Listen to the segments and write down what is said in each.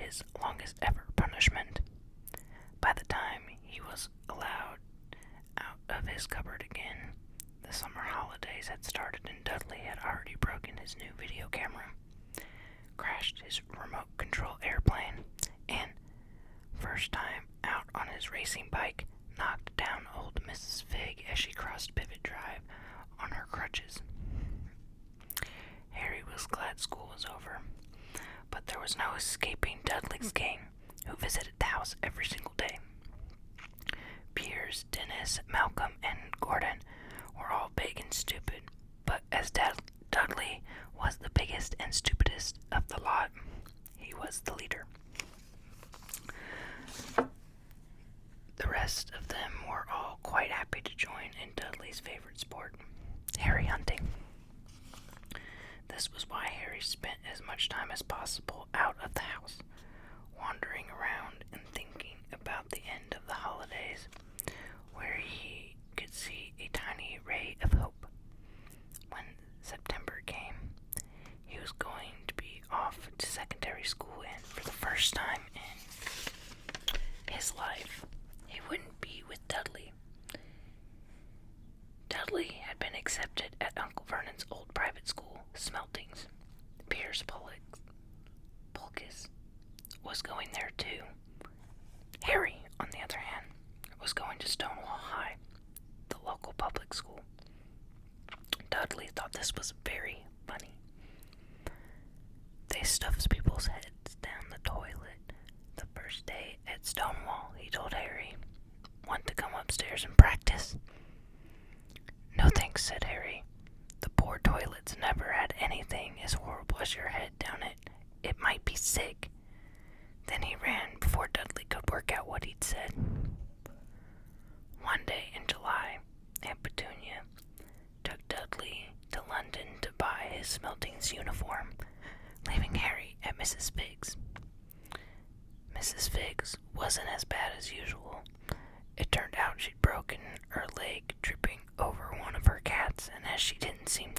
his longest ever punishment. By the time he was allowed out of his cupboard again, the summer holidays had started and Dudley had already broken his new video camera, crashed his remote control airplane, and, first time out on his racing bike, knocked down old Mrs. Fig as she crossed Pivot Drive on her crutches. Harry was glad school was over, but there was no escaping Dudley's gang, who visited the house every single day. Piers, Dennis, Malcolm, and Gordon were all big and stupid, but as Dudley was the biggest and stupidest of the lot, he was the leader. The rest of them were all quite happy to join in Dudley's favorite sport, Harry hunting. This was why Harry spent as much time as possible out of the house, wandering around and thinking about the end of the holidays, where he could see a tiny ray of hope. When September came, he was going to be off to secondary school, and for the first time in his life, he wouldn't be with Dudley. Dudley had been accepted at Uncle Vernon's old private school, Smeltings. Piers Pulkis was going there too. Harry, on the other hand, was going to Stonewall High, the local public school. Dudley thought this was very funny. They stuffed people's heads down the toilet the first day at Stonewall, he told Harry. Want to come upstairs and practice? No thanks, said Harry. The poor toilets never had anything as horrible as your head down it. It might be sick. Then he ran before Dudley could work out what he'd said. One day in July, Aunt Petunia took Dudley to London to buy his Smeltings uniform, leaving Harry at Mrs. Figg's. Mrs. Figg's wasn't as bad as usual. It turned out she'd broken her leg tripping over one of her cats, and as she didn't seem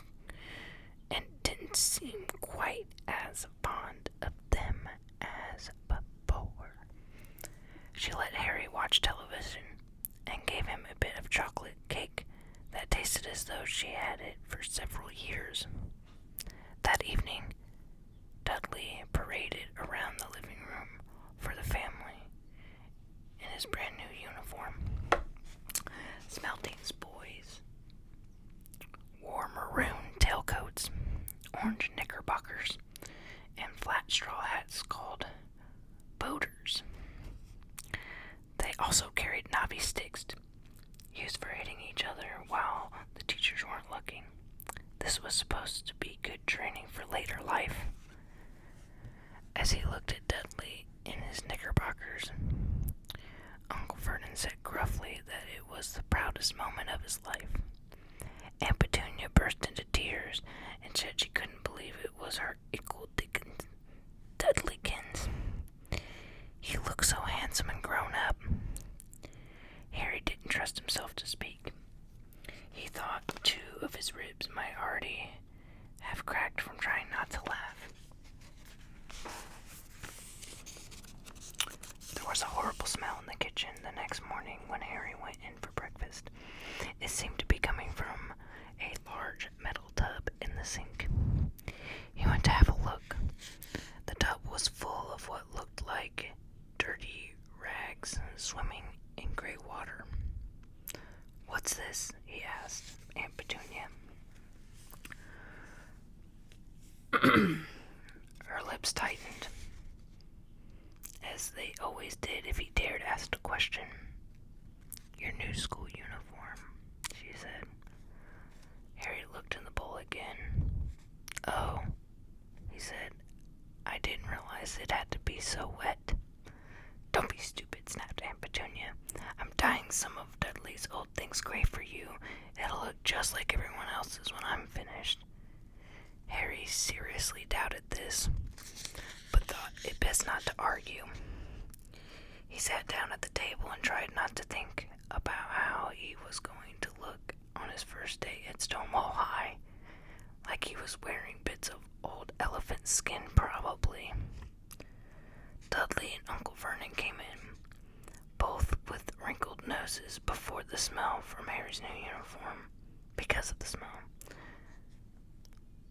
quite as fond of them as before, she let Harry watch television and gave him a bit of chocolate cake that tasted as though she had it for several years. That evening, Dudley paraded around the living room for the family in his brand new uniform. Smeltings boys wore maroon tailcoats, orange knickerbockers, and flat straw hats called boaters. They also carried knobby sticks used for hitting each other while the teachers weren't looking. This was supposed to be good training for later life. As he looked at Dudley in his knickerbockers, Uncle Vernon said gruffly that it was the proudest moment of his life. Aunt Petunia burst into tears and said she couldn't believe it was her Ickle Dickens Dudleykins. He looked so handsome and grown up. Harry didn't trust himself to speak. He thought 2 of his ribs might already have cracked from trying not to laugh. There was a horrible smell in the kitchen the next morning when Harry went in for breakfast. It seemed to be coming from a large metal tub in the sink. He went to have a look. The tub was full of what looked like dirty rags swimming in gray water. "What's this?" he asked Aunt Petunia. Her lips tightened, as they always did if he dared ask a question. "Your new school uniform," she said. Harry looked in the bowl again. "Oh," he said. "I didn't realize it had to be so wet." "Don't be stupid," snapped Aunt Petunia. "I'm dyeing some of Dudley's old things gray for you. It'll look just like everyone else's when I'm finished." Harry seriously doubted this, but thought it best not to argue. He sat down at the table and tried not to think about how he was going to look on his first day at Stonewall High, like he was wearing bits of old elephant skin probably. noses before the smell from Harry's new uniform. Because of the smell.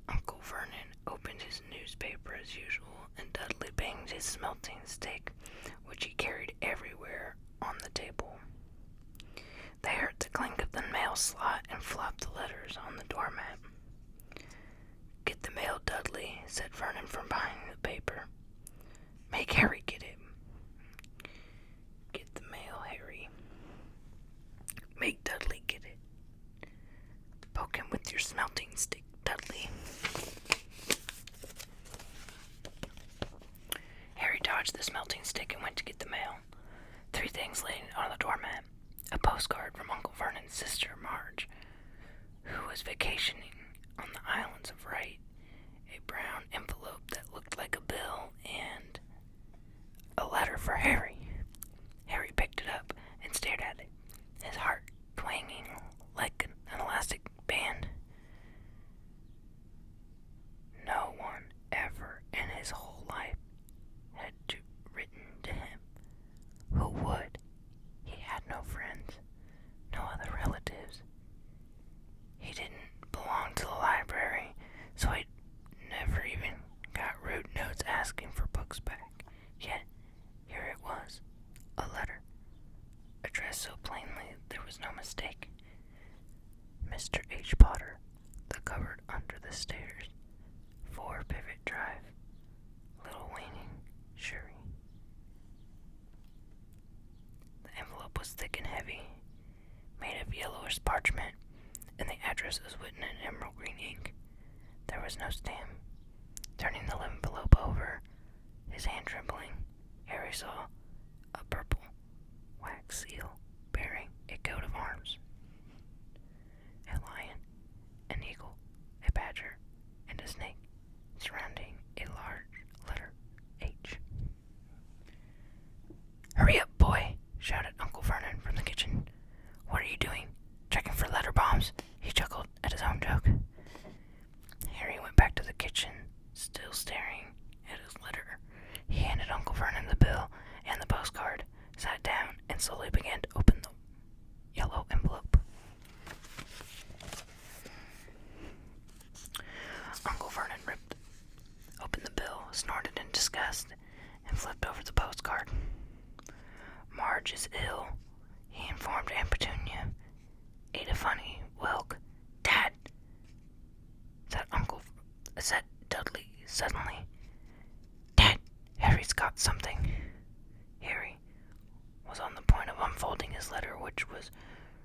Uncle Vernon opened his newspaper as usual, and Dudley banged his smelting stick, which he carried everywhere, on the table. They heard the clink of the mail slot and flopped the letters on the doormat. "Get the mail, Dudley," said Vernon from behind the paper. "Make Harry get it." "Get the mail, Harry." "Make Dudley get it." "Poke him with your smelting stick, Dudley." Harry dodged the smelting stick and went to get the mail. 3 things lay on the doormat. A postcard from Uncle Vernon's sister, Marge, who was vacationing on the islands of Wight, a brown envelope that looked like a bill, and a letter for Harry. Harry picked it up and stared at it, his heart twanging like an elastic band. No one ever in his whole life had written to him. Who would? He had no friends, no other relatives. He didn't belong to the library, so he never even got rude notes asking for books back. Yet, here it was, a letter, addressed so plainly there was no mistake. Mr. H. Potter, the cupboard under the stairs, 4 Pivot Drive, Little Waning, Surrey. The envelope was thick and heavy, made of yellowish parchment, and the address was written in emerald green ink. There was no stamp. Turning the envelope over, his hand trembling, Harry saw a purple wax seal bearing a coat of arms. A lion, an eagle, a badger, and a snake, surrounding a large letter H. "Hurry up, boy," shouted Uncle Vernon from the kitchen. "What are you doing? Checking for letter bombs?" He chuckled at his own joke. Harry went back to the kitchen, still staring at his letter. He handed Uncle Vernon the bill and the postcard, sat down, and slowly began to open the yellow envelope. Uncle Vernon ripped open the bill, snorted in disgust, and flipped over the postcard. "Marge is ill," he informed Aunt Petunia. "Ate a funny whelk. Dad!" said Dudley suddenly. "Dad, Harry's got something." Harry was on the point of unfolding his letter, which was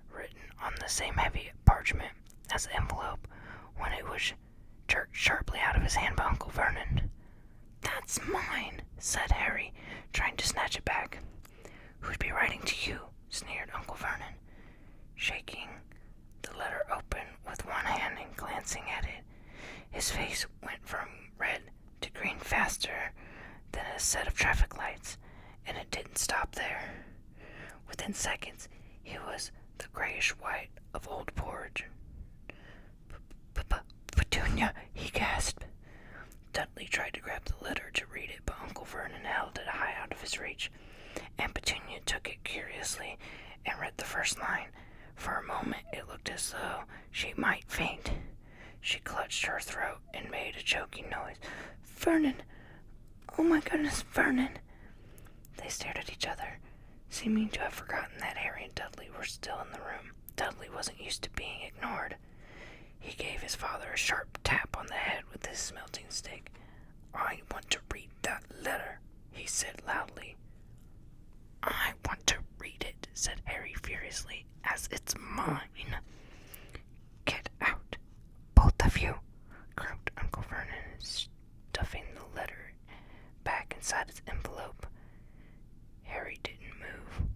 written on the same heavy parchment as the envelope, when it was jerked sharply out of his hand by Uncle Vernon. "That's mine," said Harry, trying to snatch it back. "Who'd be writing to you?" sneered Uncle Vernon, shaking the letter open with one hand and glancing at it. His face went from red to green faster than a set of traffic lights, and it didn't stop there. Within seconds, he was the grayish-white of old porridge. "Petunia," he gasped. Dudley tried to grab the letter to read it, but Uncle Vernon held it high out of his reach. Aunt Petunia took it curiously and read the first line. For a moment, it looked as though she might faint. She clutched her throat and made a choking noise. "Vernon! Oh my goodness, Vernon!" They stared at each other, seeming to have forgotten that Harry and Dudley were still in the room. Dudley wasn't used to being ignored. He gave his father a sharp tap on the head with his smelting stick. "I want to read that letter," he said loudly. "I want to read it," said Harry furiously, "as it's mine." "Get out, both of you," croaked Uncle Vernon, stuffing the letter back inside its envelope. Harry didn't move.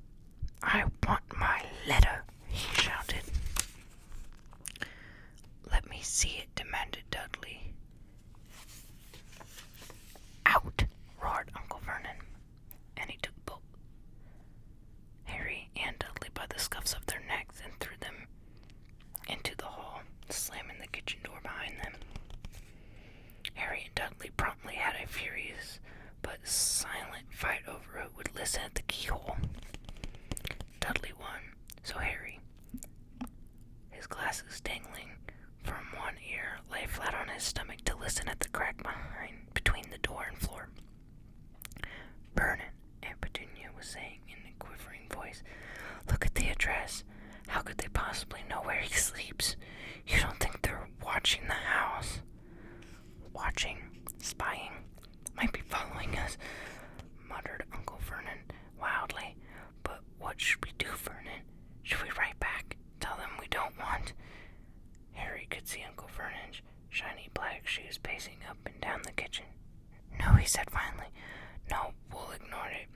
"I want my letter," he shouted. "Let me see it," demanded Dudley. "Out!" roared Uncle Vernon, and he took both Harry and Dudley by the scuffs of their necks and threw them into the hall, slamming the kitchen door behind them. Harry and Dudley promptly had a furious but silent fight over who would listen at the keyhole. Dudley won. So Harry, his glasses dangling from one ear, lay flat on his stomach to listen at the crack between the door and floor. "Vernon," Aunt Petunia was saying in a quivering voice, "look at the address. How could they possibly know where he sleeps? You don't think they're watching the house?" "Watching, spying, might be following us," muttered Uncle Vernon wildly. "But what should we do, Vernon? Should we write back? Tell them we don't want—" Harry could see Uncle Vernon's shiny black shoes pacing up and down the kitchen. "No," he said finally. "No, we'll ignore it.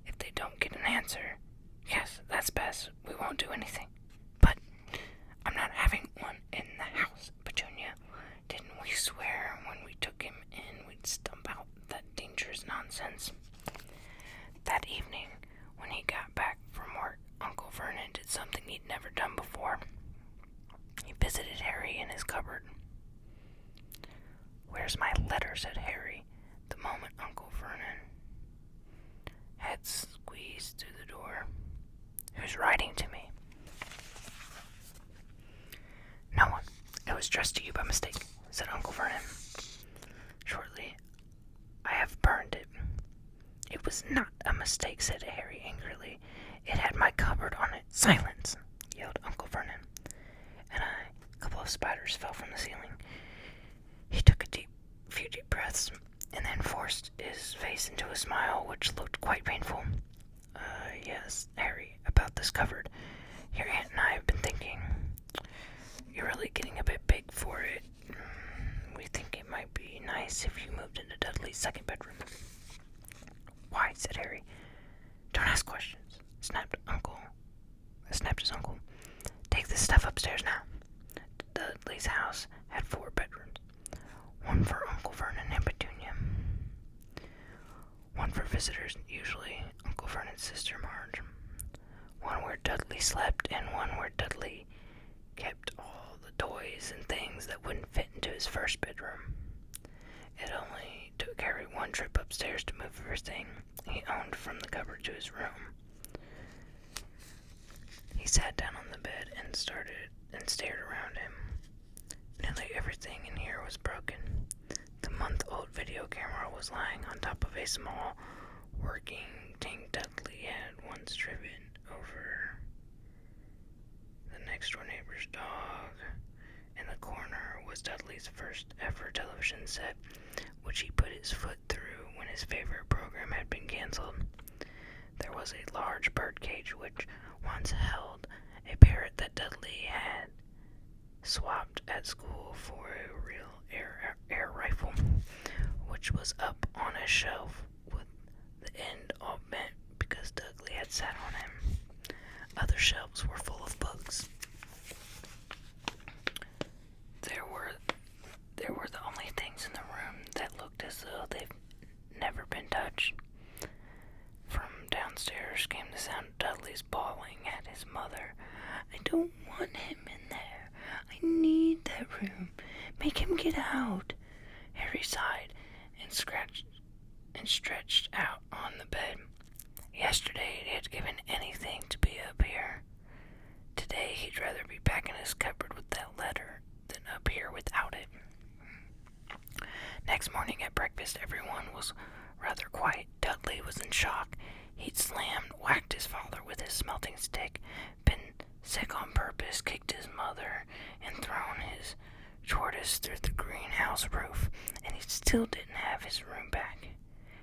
If they don't get an answer, yes, that's best. We won't do anything. But I'm not having one in the house, Petunia. Didn't we swear when we took him in we'd stump out that dangerous nonsense?" That evening, when he got back from work, Uncle Vernon did something he'd never done before. He visited Harry in his cupboard. "Where's my letter?" said Harry, the moment Uncle Vernon had squeezed through the door. "Who's writing to me?" "No one. It was addressed to you by mistake," said Uncle Vernon shortly. "I have burned it." "It was not a mistake," said Harry angrily. "It had my cupboard on it." "Silence!" yelled Uncle Vernon, and a couple of spiders fell from the ceiling. He took a few deep breaths, and then forced his face into a smile which looked quite painful. Yes, Harry, about this cupboard. Your aunt and I have been thinking. You're really getting a bit big for it. We think it might be nice if you moved into Dudley's second bedroom." "Why?" said Harry. "Don't ask questions," snapped his uncle. "Take this stuff upstairs now." Dudley's house had 4 bedrooms. One for Uncle Vernon and Petunia. One for visitors, usually Uncle Vernon's sister Marge. One where Dudley slept, and one where Dudley kept all the toys and things that wouldn't fit into his first bedroom. It only took Harry one trip upstairs to move everything he owned from the cupboard to his room. He sat down on the bed and stared around him. Nearly everything in here was broken. The month-old video camera was lying on top of a small working tank Dudley had once driven over the next-door neighbor's dog. In the corner was Dudley's first-ever television set, which he put his foot through when his favorite program had been canceled. There was a large birdcage which once held a parrot that Dudley had swapped at school for a real air rifle, which was up on a shelf with the end all bent because Dudley had sat on him. Other shelves were full of books. There were the only things in the room that looked as though they've never been touched. From downstairs came the sound of Dudley's bawling at his mother. "I don't want him in there. I need that room. Make him get out." Harry sighed and stretched out on the bed. Yesterday he had given anything to be up here. Today he'd rather be back in his cupboard with that letter than up here without it. Next morning at breakfast, everyone was rather quiet. Dudley was in shock. He'd whacked his father with his smelting stick, been sick on purpose, kicked his mother, and thrown his tortoise through the greenhouse roof, and he still didn't have his room back.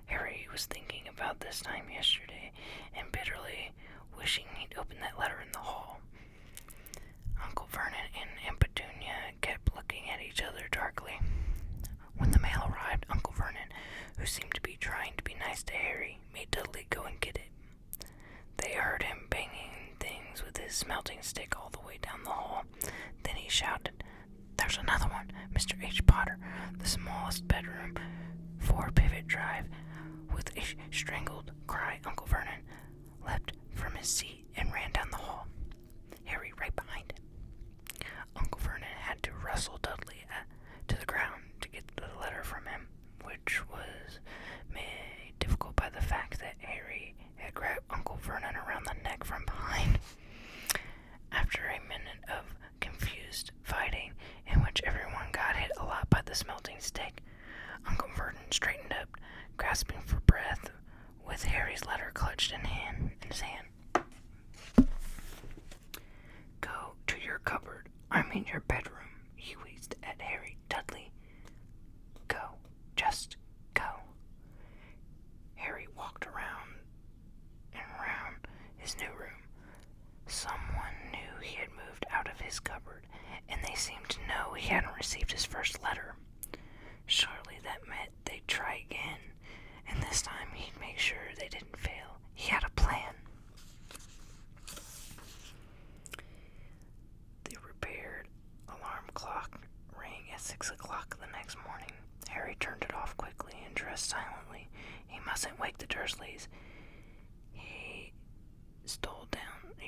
Harry was thinking about this time yesterday, and bitterly wishing he'd opened that letter in the hall. Uncle Vernon and Aunt Petunia kept looking at each other darkly. When the mail arrived, Uncle Vernon, who seemed to be trying to be nice to Harry, made Dudley go and get it. They heard him banging things with his smelting stick all the way down the hall. Then he shouted, "There's another one, Mr. H. Potter, the smallest bedroom, 4 pivot drive." With a strangled cry, Uncle Vernon leapt from his seat and ran down the hall, Harry right behind him. Uncle Vernon had to wrestle Dudley to the ground to get the letter from him, which was made difficult by the fact that Harry had grabbed Uncle Vernon around the neck from behind.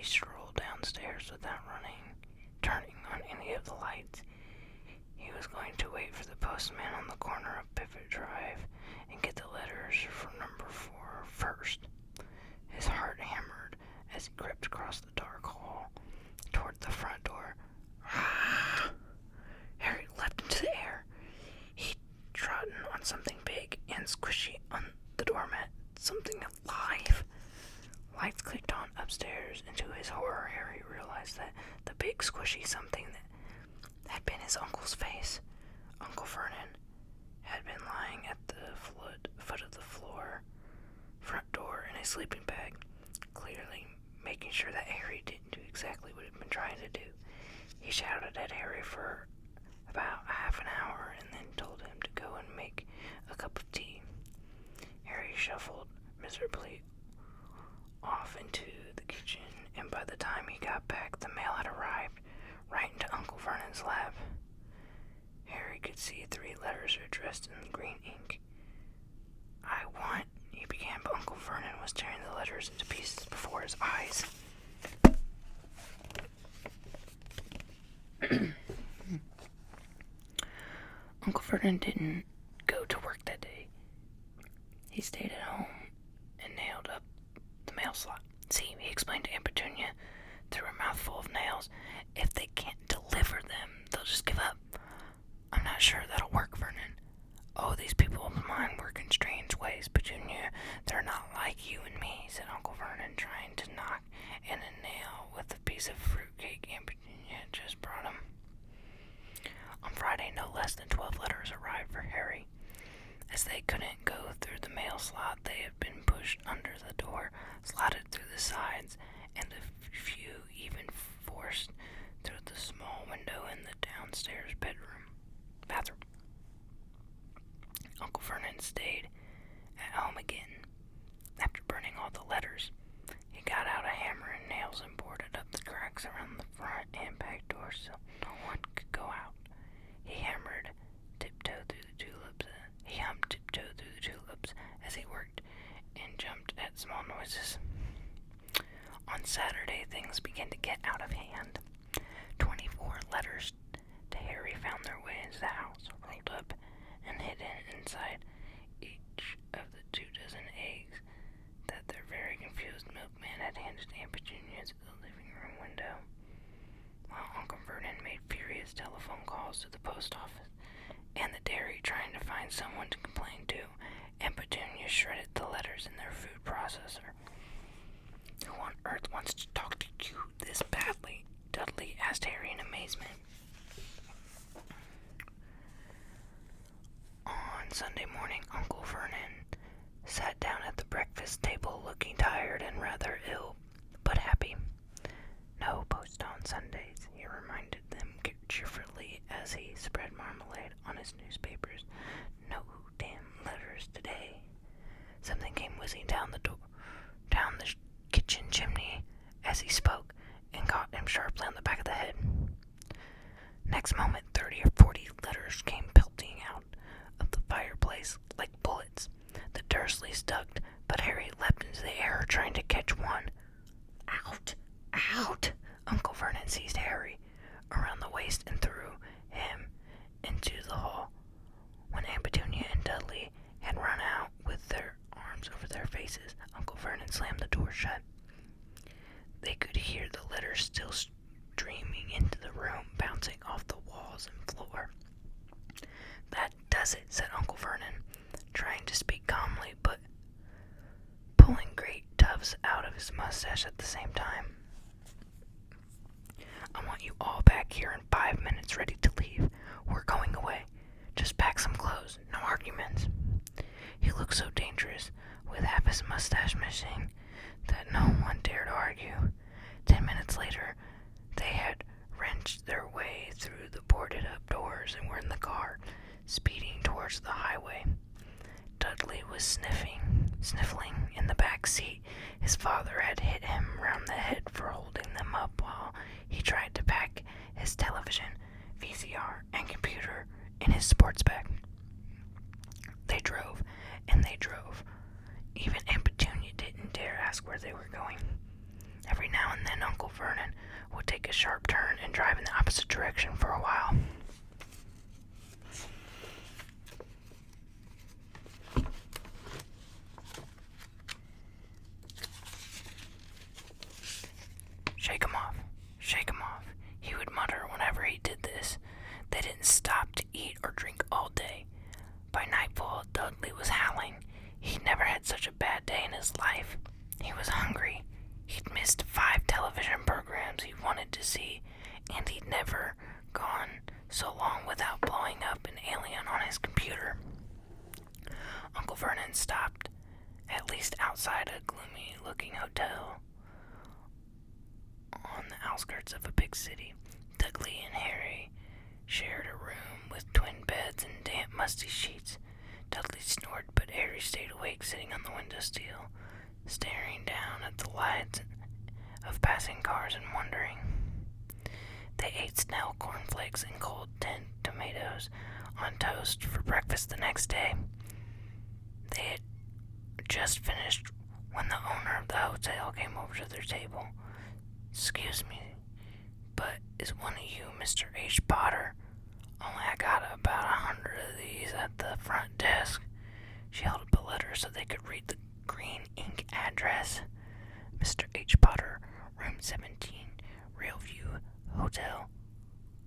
He strolled downstairs without turning on any of the lights. He was going to wait for the postman on the corner of Pivot Drive and get the letters for number 4 first. His heart hammered as he crept across the dark hall toward the front door. Harry leapt into the air. He trod on something big and squishy on the doormat, something alive. Lights clicked on upstairs, and to his horror, Harry realized that the big squishy something that had been his uncle's face, Uncle Vernon, had been lying at the foot of the front door in a sleeping bag, clearly making sure that Harry didn't do exactly what he'd been trying to do. He shouted at Harry for about half an hour and then told him to go and make a cup of tea. Harry shuffled miserably off into the kitchen, and by the time he got back, the mail had arrived right into Uncle Vernon's lap. Harry could see 3 letters addressed in green ink. "I want," he began, but Uncle Vernon was tearing the letters into pieces before his eyes. Uncle Vernon didn't go to work that day. He stayed at home and nailed up the mail slot. "See," he explained to Aunt Petunia through her mouthful of nails, "if they can't deliver them, they'll just give up. I'm not sure that'll work, Vernon." "Oh, these people of mine work in strange ways, Petunia. They're not like you and me," said Uncle Vernon, trying to knock in a nail with a piece of fruitcake Aunt Petunia had just brought him. On Friday, no less than 12 letters arrived for Harry. As they couldn't go through the mail slot, they had been pushed under the door, slotted through the sides, and a few even forced through the small window in the downstairs bathroom. Uncle Vernon stayed at home again. After burning all the letters, he got out a hammer and nails and boarded up the cracks around the front and back doors so no one could go out. He hummed tiptoe through the tulips as he worked and jumped at small noises. On Saturday, things began to get out of hand. 24 letters to Harry found their way into the house, rolled up and hidden inside each of the 24 eggs that their very confused milkman had handed Aunt Petunia through the living room window. While Uncle Vernon made furious telephone calls to the post office and the dairy trying to find someone to complain to, Aunt Petunia shredded the letters in their food processor. "Who on earth wants to talk to you this badly?" Dudley asked Harry in amazement. On Sunday morning, Uncle Vernon sat down at the breakfast table looking tired and rather ill, but happy. "No post on Sundays," he reminded them cheerfully as he spread marmalade on his newspapers. "No damn letters today." Something came whizzing down the kitchen chimney as he spoke and caught him sharply on the back of the head. Next moment, 30 or 40 letters came pelting out of the fireplace like bullets. The Dursleys ducked, but Harry leapt into the air trying to catch one. "Out! Out!" Uncle Vernon seized Harry around the waist and threw him into the hall. When Aunt Petunia and Dudley had run out with their arms over their faces, Uncle Vernon slammed the door shut. They could hear the letters still streaming into the room, bouncing off the walls and floor. "That does it," said Uncle Vernon, trying to speak calmly, but pulling great tufts out of his mustache at the same time. "I want you all back here in 5 minutes, ready to leave. We're going away. Just pack some clothes, no arguments." He looked so dangerous, with half his mustache missing, that no one dared argue. 10 minutes later, they had wrenched their way through the boarded-up doors and were in the car, speeding towards the highway. Dudley was sniffling in the back seat. His father had hit him round the head for holding them up while he tried to pack his television, VCR, and computer in his sports bag. They drove, and they drove. Even Aunt Petunia didn't dare ask where they were going. Every now and then Uncle Vernon would take a sharp turn and drive in the opposite direction for a while. "Shake 'em off, shake 'em off," he would mutter whenever he did this. They didn't stop to eat or drink all day. By nightfall, Dudley was howling. He'd never had such a bad day in his life. He was hungry. He'd missed 5 television programs he wanted to see, and he'd never gone so long without blowing up an alien on his computer. Uncle Vernon stopped, at least outside a gloomy-looking hotel on the outskirts of a big city. Dudley and Harry shared a room with twin beds and damp, musty sheets. Dudley snored, but Harry stayed awake, sitting on the window-sill, staring down at the lights of passing cars and wondering. They ate Snell cornflakes and cold tinned tomatoes on toast for breakfast the next day. They had just finished when the owner of the hotel came over to their table. "Excuse me, but is one of you Mr. H. Potter? Only I got about 100 of these at the front desk." She held up a letter so they could read the green ink address. "Mr. H. Potter, room 17, Railview Hotel,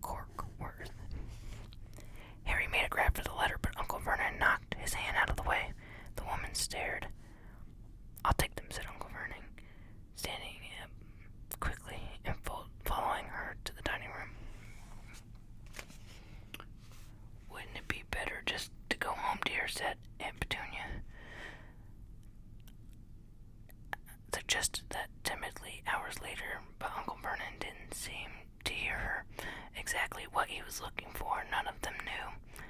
Corkworth." Harry made a grab for the letter, but Uncle Vernon knocked his hand out of the way. The woman stared. "I'll take them," said Uncle Vernon, standing up quickly and following her to the dining room. "Wouldn't it be better just to go home, dear?" said Aunt Petunia. Suggested that timidly hours later, but Uncle Vernon didn't seem to hear her. Exactly what he was looking for, none of them knew.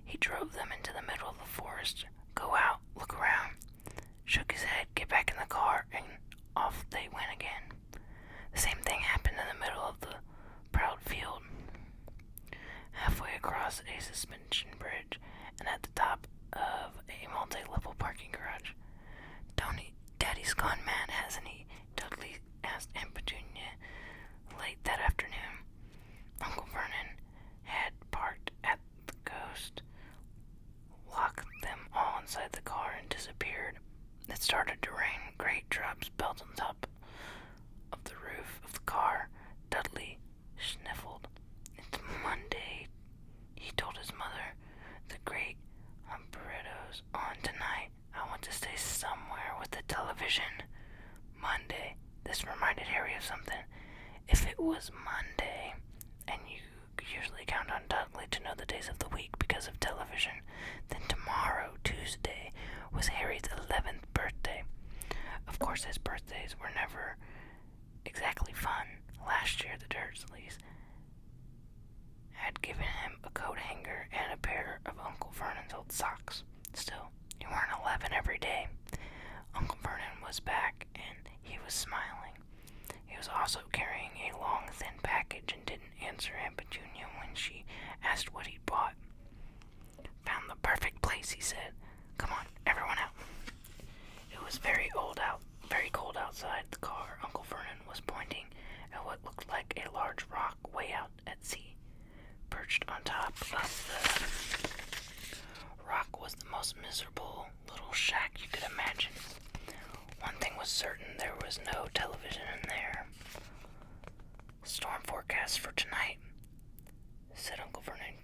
He drove them into the middle of the forest. "Go out, look around," shook his head, "get back in the car," and off they went again. The same thing happened in the middle of the proud field, halfway across a suspension bridge, and at the top of a multi-level parking garage. Daddy's gone mad, hasn't he?" Dudley asked Aunt Petunia late that afternoon. Uncle Vernon had parked at the Ghost, locked them all inside the car, and disappeared. It started to rain. Great drops built on top of the roof of the car. Dudley sniffled. "It's Monday," he told his mother. "The great operetto's on tonight. I want to stay somewhere with the television." Monday. This reminded Harry of something. If it was Monday, and you usually count on Dudley to know the days of the week because of television, then tomorrow, Tuesday, was Harry's 11th birthday. Of course, his birthdays were never exactly fun. Last year, the Dursleys had given him a coat hanger and a pair of Uncle Vernon's old socks. Still, you weren't 11 every day. Uncle Vernon was back, and he was smiling. He was also carrying a long, thin package and didn't answer Aunt Petunia when she asked what he'd bought. "Found the perfect place," he said. "Come on, everyone out." It was very cold outside the car. Uncle Vernon was pointing at what looked like a large rock way out at sea. Perched on top of the rock was the most miserable little shack you could imagine. One thing was certain, there was no television in there. "Storm forecast for tonight," said Uncle Vernon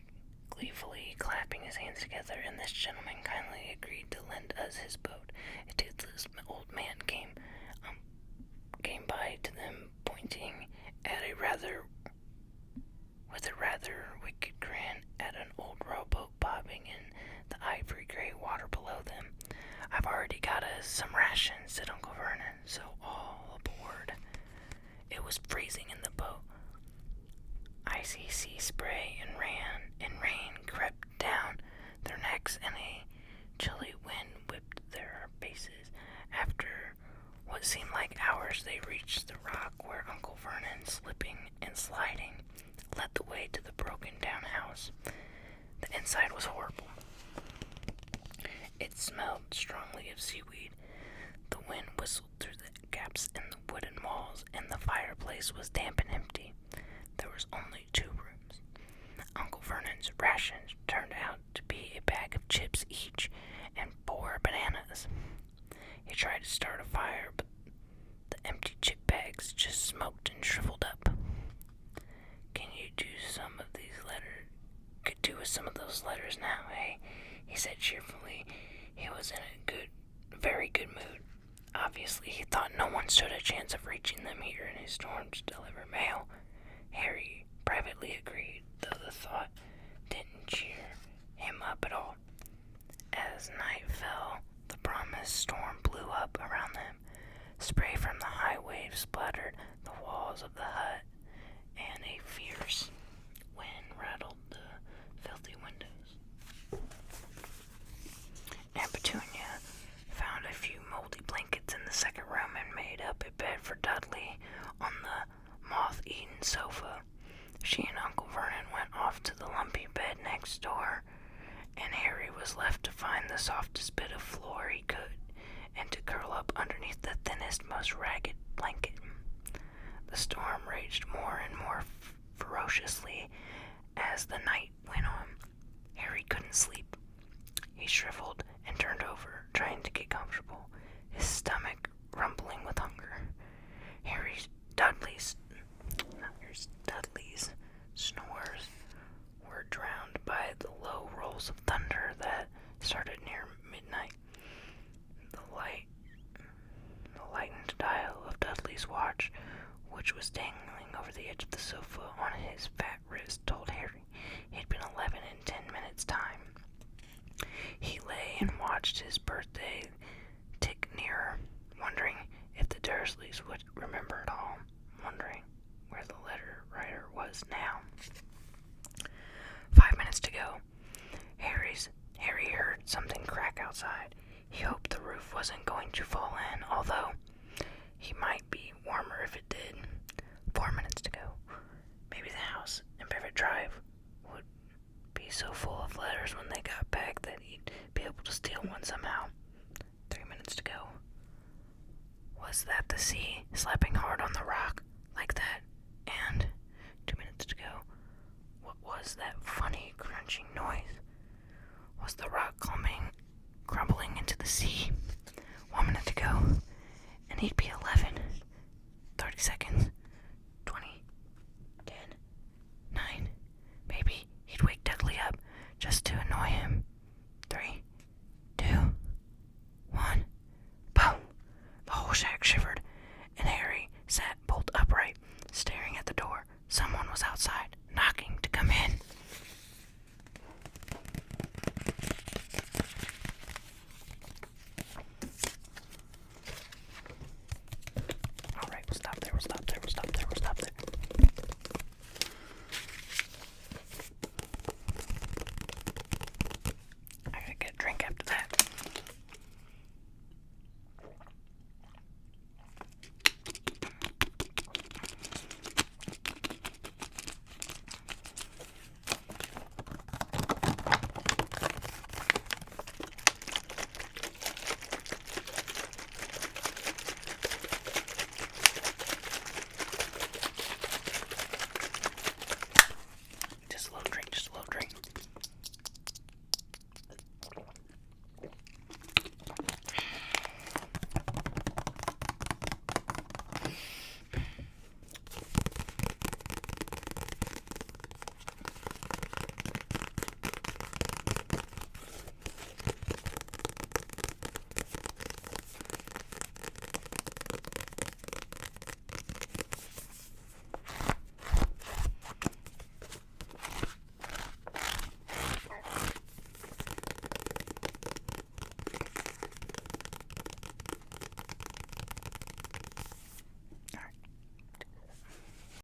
gleefully, clapping his hands together, "and this gentleman kindly agreed to lend us his boat." It did. This old man came by to them, pointing at with a rather wicked grin at an old rowboat bobbing in the ivory-gray water below them. "I've already got us some rations," said Uncle Vernon, "so all aboard." It was freezing in the boat. Icy sea spray and rain crept down their necks, and a chilly wind whipped their faces. After what seemed like hours, they reached the rock where Uncle Vernon, slipping and sliding, led the way to the broken-down house. The inside was horrible. It smelled strongly of seaweed. The wind whistled through the gaps in the wooden walls, place was damp and empty. There was only 2 rooms. Uncle Vernon's rations turned out to be a bag of chips each and 4 bananas. He tried to start a fire, but the empty chip bags just smoked and shriveled up. "Can you do some of these letters? Could do with some of those letters now, eh?" he said cheerfully. He was in a very good mood. Obviously, he thought no one stood a chance of reaching them here in his storm to deliver mail. Harry privately agreed, though the thought didn't cheer him up at all. As night fell, the promised storm blew up around them. Spray from the high waves splattered the walls of the hut, and a fierce wind rattled the filthy windows. Aunt Petunia found a few moldy blankets in the second room and made up a bed for Dudley on the moth-eaten sofa. She and Uncle Vernon went off to the lumpy bed next door, and Harry was left to find the softest bit of floor he could and to curl up underneath the thinnest, most ragged blanket. The storm raged more and more ferociously as the night went on. Harry couldn't sleep. He shriveled and turned over, trying to get comfortable, his stomach rumbling with hunger. Dudley's snores were drowned by the low rolls of thunder that started near midnight. The lightened dial of Dudley's watch, which was dangling over the edge of the sofa on his fat wrist, told Harry it had been 11 in 10 minutes' time. He lay and watched his birthday tick nearer, wondering if the Dursleys would remember it all, wondering where the letter writer was now. 5 minutes to go. Harry heard something crack outside. He hoped the roof wasn't going to fall in, although he might be warmer if it did. 4 minutes to go. Maybe the house in Privet Drive would be so full of letters when they got back that he'd be able to steal one somehow. 3 minutes to go. Was that the sea slapping hard on the rock like that? And 2 minutes to go. What was that funny crunching noise? Was the rock crumbling into the sea? 1 minute to go, and he'd be 11. 30 seconds.